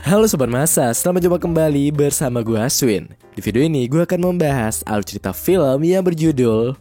Halo Sobat Masa, selamat jumpa kembali bersama gue Aswin. Di video ini gue akan membahas alur cerita film yang berjudul.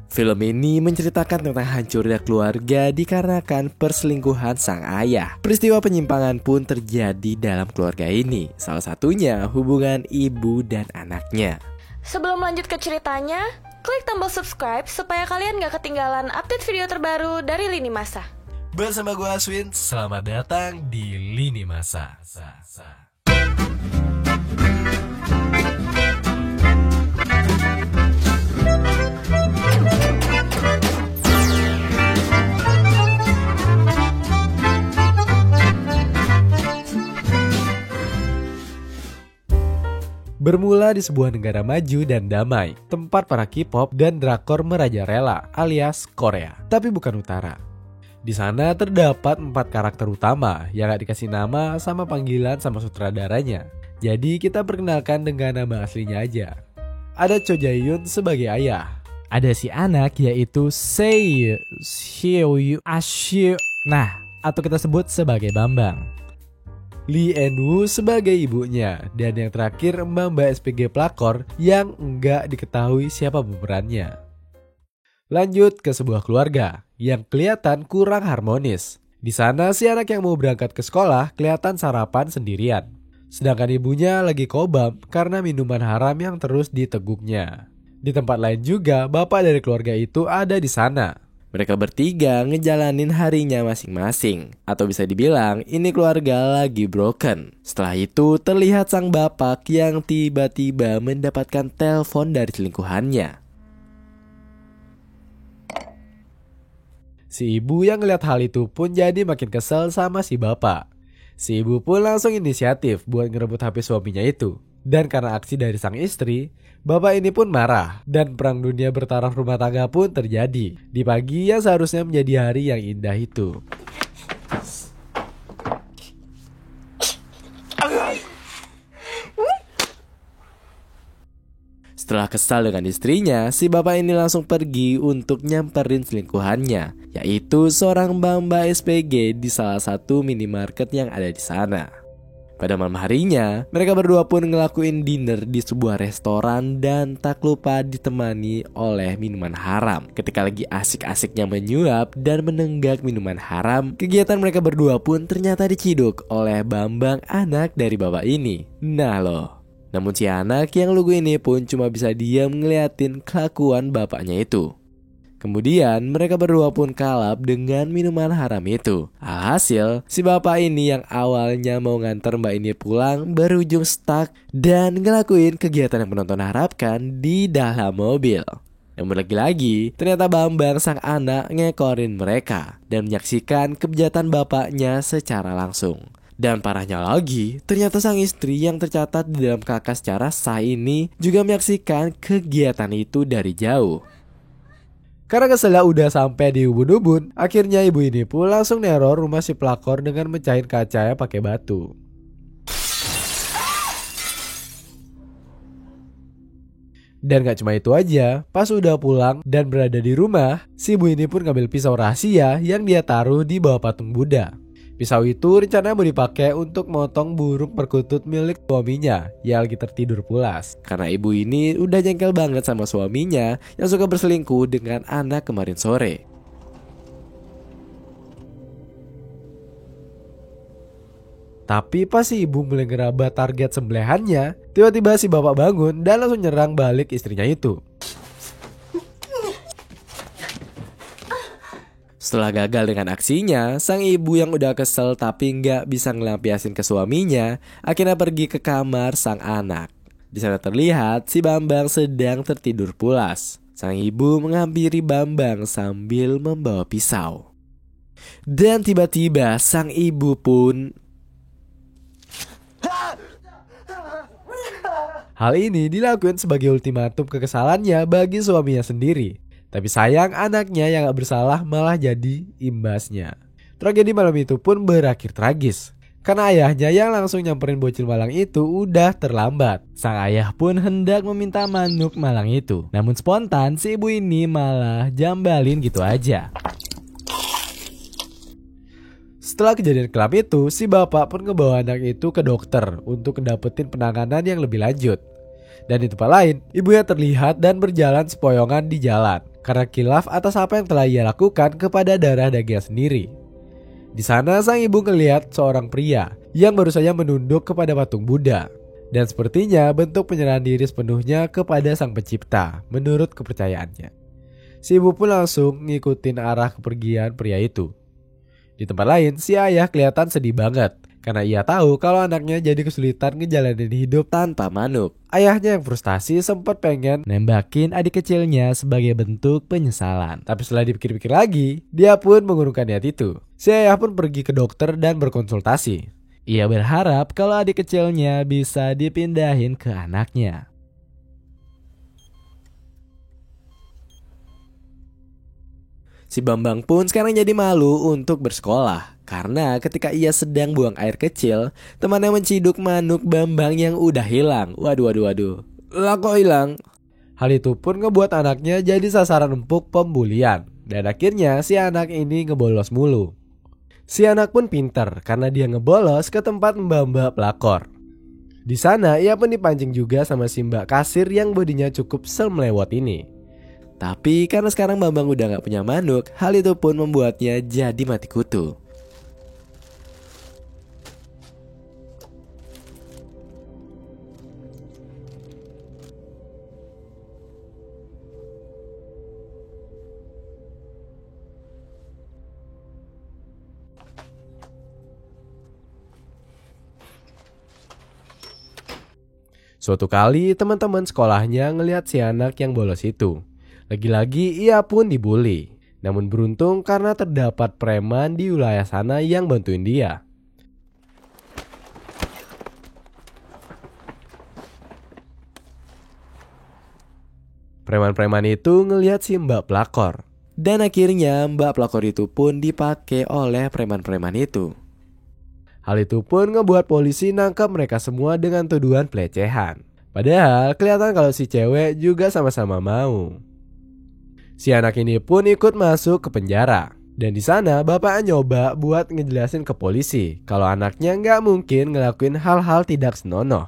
Film ini menceritakan tentang hancurnya keluarga dikarenakan perselingkuhan sang ayah. Peristiwa penyimpangan pun terjadi dalam keluarga ini, salah satunya hubungan ibu dan anaknya. Sebelum lanjut ke ceritanya, klik tombol subscribe supaya kalian gak ketinggalan update video terbaru dari Lini Masa. Bersama gue Aswin, selamat datang di Lini Masa. Bermula di sebuah negara maju dan damai, tempat para K-pop dan drakor merajalela alias Korea, tapi bukan utara. Di sana terdapat 4 karakter utama yang gak dikasih nama sama panggilan sama sutradaranya. Jadi kita perkenalkan dengan nama aslinya aja. Ada Cho Jae-yoon sebagai ayah. Ada si anak yaitu Seo Ashu. Nah, atau kita sebut sebagai Bambang. Lee En-woo sebagai ibunya. Dan yang terakhir Mbak SPG pelakor yang enggak diketahui siapa pemerannya. Lanjut ke sebuah keluarga yang kelihatan kurang harmonis. Di sana si anak yang mau berangkat ke sekolah kelihatan sarapan sendirian. Sedangkan ibunya lagi kobam karena minuman haram yang terus diteguknya. Di tempat lain juga bapak dari keluarga itu ada di sana. Mereka bertiga ngejalanin harinya masing-masing. Atau bisa dibilang ini keluarga lagi broken. Setelah itu terlihat sang bapak yang tiba-tiba mendapatkan telepon dari selingkuhannya. Si ibu yang ngeliat hal itu pun jadi makin kesel sama si bapak. Si ibu pun langsung inisiatif buat ngerebut HP suaminya itu. Dan karena aksi dari sang istri, bapak ini pun marah. Dan perang dunia bertaraf rumah tangga pun terjadi. Di pagi yang seharusnya menjadi hari yang indah itu. Setelah kesal dengan istrinya, si bapak ini langsung pergi untuk nyamperin selingkuhannya, yaitu seorang mbak SPG di salah satu minimarket yang ada di sana. Pada malam harinya, mereka berdua pun ngelakuin dinner di sebuah restoran dan tak lupa ditemani oleh minuman haram. Ketika lagi asik-asiknya menyuap dan menenggak minuman haram, kegiatan mereka berdua pun ternyata diciduk oleh Bambang, anak dari bapak ini. Nah loh. Namun si anak yang lugu ini pun cuma bisa diam ngeliatin kelakuan bapaknya itu. Kemudian mereka berdua pun kalap dengan minuman haram itu. Alhasil si bapak ini yang awalnya mau nganter mbak ini pulang berujung stuck dan ngelakuin kegiatan yang penonton harapkan di dalam mobil. Namun lagi-lagi ternyata Bambang sang anak ngekorin mereka dan menyaksikan kejahatan bapaknya secara langsung. Dan parahnya lagi, ternyata sang istri yang tercatat di dalam KK secara sah ini juga menyaksikan kegiatan itu dari jauh. Karena keselnya udah sampai di ubun-ubun, akhirnya ibu ini pun langsung neror rumah si pelakor dengan mecahin kacanya pakai batu. Dan gak cuma itu aja, pas udah pulang dan berada di rumah, si ibu ini pun ngambil pisau rahasia yang dia taruh di bawah patung Buddha. Pisau itu rencananya mau dipakai untuk motong burung perkutut milik suaminya yang lagi tertidur pulas. Karena ibu ini udah jengkel banget sama suaminya yang suka berselingkuh dengan anak kemarin sore. Tapi pas si ibu mulai ngeraba target sembelihannya, tiba-tiba si bapak bangun dan langsung nyerang balik istrinya itu. Setelah gagal dengan aksinya, sang ibu yang udah kesel tapi nggak bisa ngelampiasin ke suaminya, akhirnya pergi ke kamar sang anak. Di sana terlihat si Bambang sedang tertidur pulas. Sang ibu menghampiri Bambang sambil membawa pisau. Dan tiba-tiba sang ibu pun... Hal ini dilakukan sebagai ultimatum kekesalannya bagi suaminya sendiri. Tapi sayang anaknya yang gak bersalah malah jadi imbasnya. Tragedi malam itu pun berakhir tragis. Karena ayahnya yang langsung nyamperin bocil malang itu udah terlambat. Sang ayah pun hendak meminta manuk malang itu. Namun spontan si ibu ini malah jambalin gitu aja. Setelah kejadian kelam itu, si bapak pun ngebawa anak itu ke dokter untuk ngedapetin penanganan yang lebih lanjut. Dan di tempat lain, ibunya terlihat dan berjalan sepoyongan di jalan karena kilaf atas apa yang telah ia lakukan kepada darah dagingnya sendiri. Di sana sang ibu ngelihat seorang pria yang baru saja menunduk kepada patung Buddha. Dan sepertinya bentuk penyerahan diri sepenuhnya kepada sang pencipta menurut kepercayaannya. Si ibu pun langsung ngikutin arah kepergian pria itu. Di tempat lain, si ayah kelihatan sedih banget karena ia tahu kalau anaknya jadi kesulitan ngejalanin hidup tanpa manuk. Ayahnya yang frustasi sempat pengen nembakin adik kecilnya sebagai bentuk penyesalan. Tapi setelah dipikir-pikir lagi, dia pun mengurungkan niat itu. Si ayah pun pergi ke dokter dan berkonsultasi. Ia berharap kalau adik kecilnya bisa dipindahin ke anaknya. Si Bambang pun sekarang jadi malu untuk bersekolah karena ketika ia sedang buang air kecil, temannya menciduk manuk Bambang yang udah hilang. Waduh. Lah kok hilang? Hal itu pun ngebuat anaknya jadi sasaran empuk pembulian. Dan akhirnya si anak ini ngebolos mulu. Si anak pun pinter karena dia ngebolos ke tempat mbak-mbak pelakor. Di sana ia pun dipancing juga sama si mbak kasir yang bodinya cukup selmelewot ini. Tapi karena sekarang Bambang udah gak punya manuk, hal itu pun membuatnya jadi mati kutu. Suatu kali teman-teman sekolahnya ngelihat si anak yang bolos itu. Lagi-lagi ia pun dibully. Namun beruntung karena terdapat preman di wilayah sana yang bantuin dia. Preman-preman itu ngelihat si mbak pelakor. Dan akhirnya mbak pelakor itu pun dipakai oleh preman-preman itu. Hal itu pun ngebuat polisi nangkap mereka semua dengan tuduhan pelecehan. Padahal kelihatan kalau si cewek juga sama-sama mau. Si anak ini pun ikut masuk ke penjara. Dan di sana bapaknya nyoba buat ngejelasin ke polisi kalau anaknya nggak mungkin ngelakuin hal-hal tidak senonoh.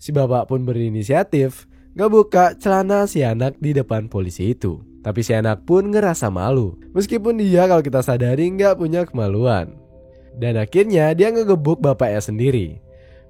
Si bapak pun berinisiatif ngebuka celana si anak di depan polisi itu. Tapi si anak pun ngerasa malu. Meskipun dia kalau kita sadari nggak punya kemaluan. Dan akhirnya dia ngegebuk bapaknya sendiri.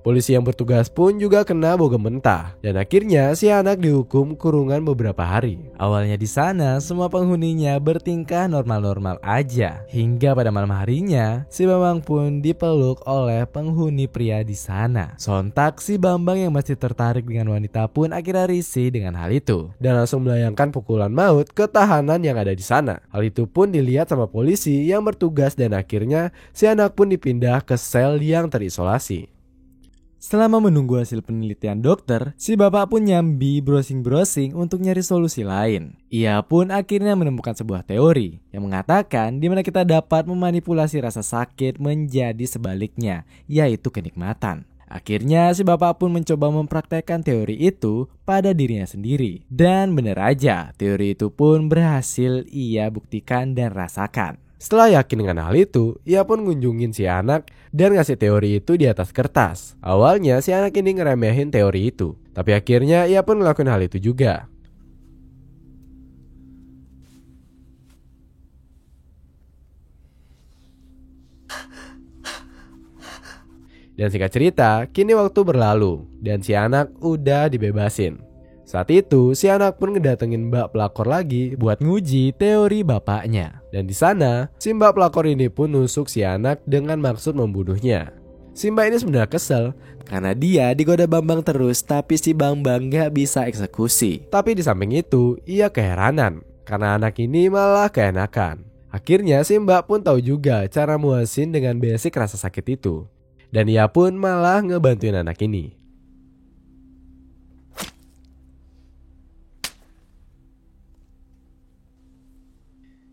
Polisi yang bertugas pun juga kena bogem mentah. Dan akhirnya si anak dihukum kurungan beberapa hari. Awalnya di sana semua penghuninya bertingkah normal-normal aja. Hingga pada malam harinya si Bambang pun dipeluk oleh penghuni pria di sana. Sontak si Bambang yang masih tertarik dengan wanita pun akhirnya risih dengan hal itu. Dan langsung melayangkan pukulan maut ke tahanan yang ada di sana. Hal itu pun dilihat sama polisi yang bertugas dan akhirnya si anak pun dipindah ke sel yang terisolasi. Selama menunggu hasil penelitian dokter, si bapak pun nyambi browsing-browsing untuk nyari solusi lain. Ia pun akhirnya menemukan sebuah teori yang mengatakan di mana kita dapat memanipulasi rasa sakit menjadi sebaliknya, yaitu kenikmatan. Akhirnya si bapak pun mencoba mempraktekkan teori itu pada dirinya sendiri. Dan bener aja, teori itu pun berhasil ia buktikan dan rasakan. Setelah yakin dengan hal itu, ia pun ngunjungin si anak dan ngasih teori itu di atas kertas. Awalnya si anak ini ngeremehin teori itu, tapi akhirnya ia pun ngelakuin hal itu juga. Dan singkat cerita, kini waktu berlalu dan si anak udah dibebasin. Saat itu, si anak pun ngedatengin mbak pelakor lagi buat nguji teori bapaknya. Dan di sana, si mbak pelakor ini pun nusuk si anak dengan maksud membunuhnya. Si mbak ini sebenarnya kesel karena dia digoda Bambang terus tapi si Bambang gak bisa eksekusi. Tapi di samping itu, ia keheranan karena anak ini malah keenakan. Akhirnya si mbak pun tahu juga cara muasin dengan basic rasa sakit itu. Dan ia pun malah ngebantuin anak ini.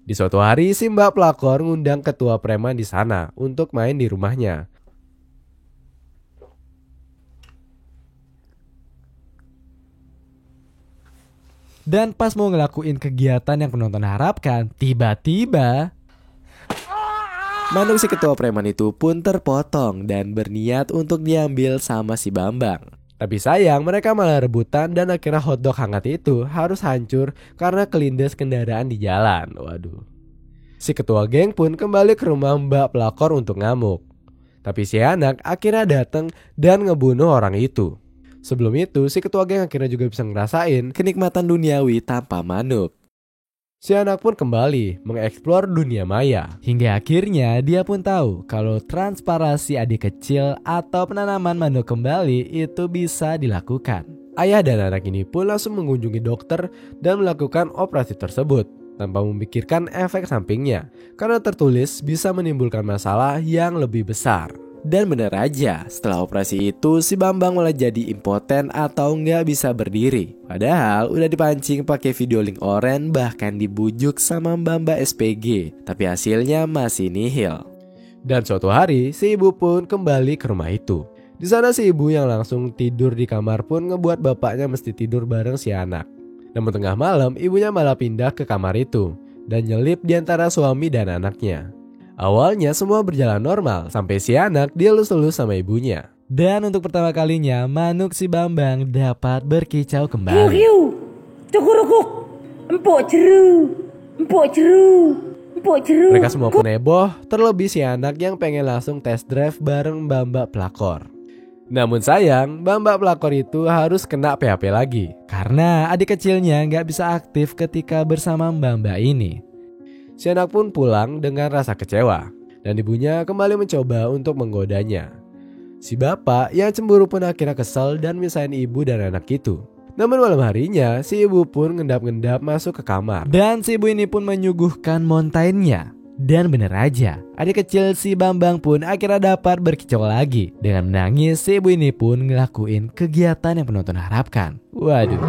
Di suatu hari si mbak pelakor ngundang ketua preman di sana untuk main di rumahnya. Dan pas mau ngelakuin kegiatan yang penonton harapkan, tiba-tiba Manuk si ketua preman itu pun terpotong dan berniat untuk diambil sama si Bambang. Tapi sayang mereka malah rebutan dan akhirnya hotdog hangat itu harus hancur karena kelindes kendaraan di jalan. Waduh. Si ketua geng pun kembali ke rumah Mbak pelakor untuk ngamuk. Tapi si anak akhirnya datang dan ngebunuh orang itu. Sebelum itu si ketua geng akhirnya juga bisa ngerasain kenikmatan duniawi tanpa manuk. Si anak pun kembali mengeksplor dunia maya. Hingga akhirnya dia pun tahu kalau transparasi adik kecil atau penanaman manuk kembali itu bisa dilakukan. Ayah dan anak ini pun langsung mengunjungi dokter dan melakukan operasi tersebut tanpa memikirkan efek sampingnya. Karena tertulis bisa menimbulkan masalah yang lebih besar. Dan bener aja, setelah operasi itu si Bambang malah jadi impoten atau nggak bisa berdiri. Padahal udah dipancing pakai video link oren, bahkan dibujuk sama Mbak SPG. Tapi hasilnya masih nihil. Dan suatu hari si ibu pun kembali ke rumah itu. Di sana si ibu yang langsung tidur di kamar pun ngebuat bapaknya mesti tidur bareng si anak. Namun tengah malam ibunya malah pindah ke kamar itu dan nyelip di antara suami dan anaknya. Awalnya semua berjalan normal sampai si anak dielus-elus sama ibunya. Dan untuk pertama kalinya manuk si Bambang dapat berkicau kembali. Hiu, cukurukuk, empuk jeru, empuk jeru, empuk jeru. Mereka semua pun heboh, terlebih si anak yang pengen langsung test drive bareng Mbak pelakor. Namun sayang, Mbak pelakor itu harus kena PHP lagi karena adik kecilnya nggak bisa aktif ketika bersama Mbak ini. Si anak pun pulang dengan rasa kecewa dan ibunya kembali mencoba untuk menggodanya. Si bapak yang cemburu pun akhirnya kesal dan misahin ibu dan anak itu. Namun malam harinya si ibu pun ngendap-ngendap masuk ke kamar. Dan si ibu ini pun menyuguhkan montainnya. Dan bener aja, adik kecil si Bambang pun akhirnya dapat berkicau lagi. Dengan menangis si ibu ini pun ngelakuin kegiatan yang penonton harapkan. Waduh.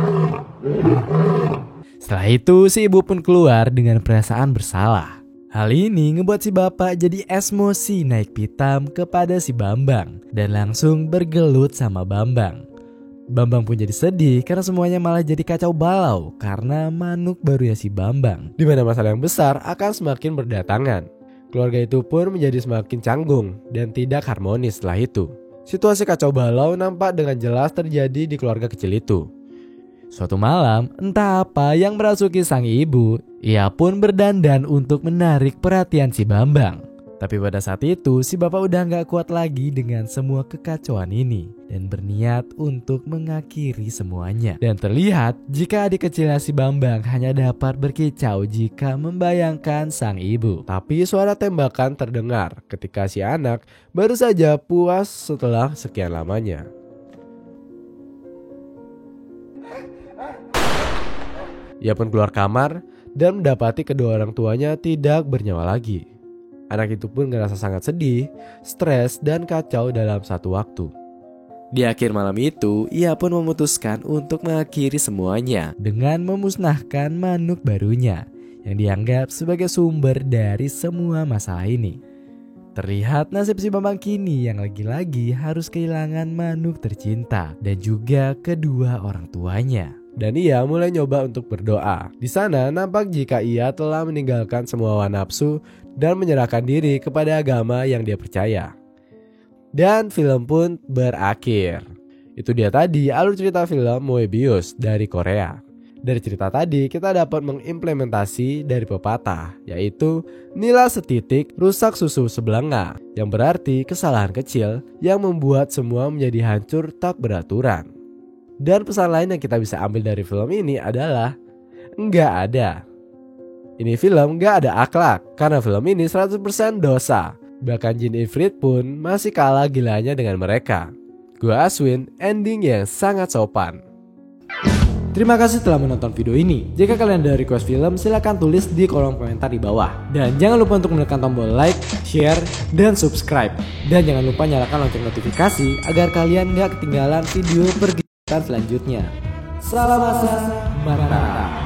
Setelah itu si ibu pun keluar dengan perasaan bersalah. Hal ini ngebuat si bapak jadi emosi naik pitam kepada si Bambang dan langsung bergelut sama Bambang. Bambang pun jadi sedih karena semuanya malah jadi kacau balau karena manuk barunya si Bambang, di mana masalah yang besar akan semakin berdatangan. Keluarga itu pun menjadi semakin canggung dan tidak harmonis setelah itu. Situasi kacau balau nampak dengan jelas terjadi di keluarga kecil itu. Suatu malam, entah apa yang merasuki sang ibu, ia pun berdandan untuk menarik perhatian si Bambang. Tapi pada saat itu, si bapak udah gak kuat lagi dengan semua kekacauan ini dan berniat untuk mengakhiri semuanya. Dan terlihat jika adik kecilnya si Bambang hanya dapat berkicau jika membayangkan sang ibu. Tapi suara tembakan terdengar ketika si anak baru saja puas setelah sekian lamanya. Ia pun keluar kamar dan mendapati kedua orang tuanya tidak bernyawa lagi. Anak itu pun ngerasa sangat sedih, stres, dan kacau dalam satu waktu. Di akhir malam itu, ia pun memutuskan untuk mengakhiri semuanya dengan memusnahkan manuk barunya yang dianggap sebagai sumber dari semua masalah ini. Terlihat nasib si Bambang kini yang lagi-lagi harus kehilangan manuk tercinta dan juga kedua orang tuanya. Dan ia mulai nyoba untuk berdoa. Di sana nampak jika ia telah meninggalkan semua hawa nafsu dan menyerahkan diri kepada agama yang dia percaya. Dan film pun berakhir. Itu dia tadi alur cerita film Moebius dari Korea. Dari cerita tadi kita dapat mengimplementasi dari pepatah, yaitu nila setitik rusak susu sebelanga, yang berarti kesalahan kecil yang membuat semua menjadi hancur tak beraturan. Dan pesan lain yang kita bisa ambil dari film ini adalah nggak ada. Ini film nggak ada akhlak karena film ini 100% dosa. Bahkan jin ifrit pun masih kalah gilanya dengan mereka. Gua Aswin, ending yang sangat sopan. Terima kasih telah menonton video ini. Jika kalian ada request film, silahkan tulis di kolom komentar di bawah. Dan jangan lupa untuk menekan tombol like, share, dan subscribe. Dan jangan lupa nyalakan lonceng notifikasi agar kalian nggak ketinggalan video selanjutnya. Salam masa mantap.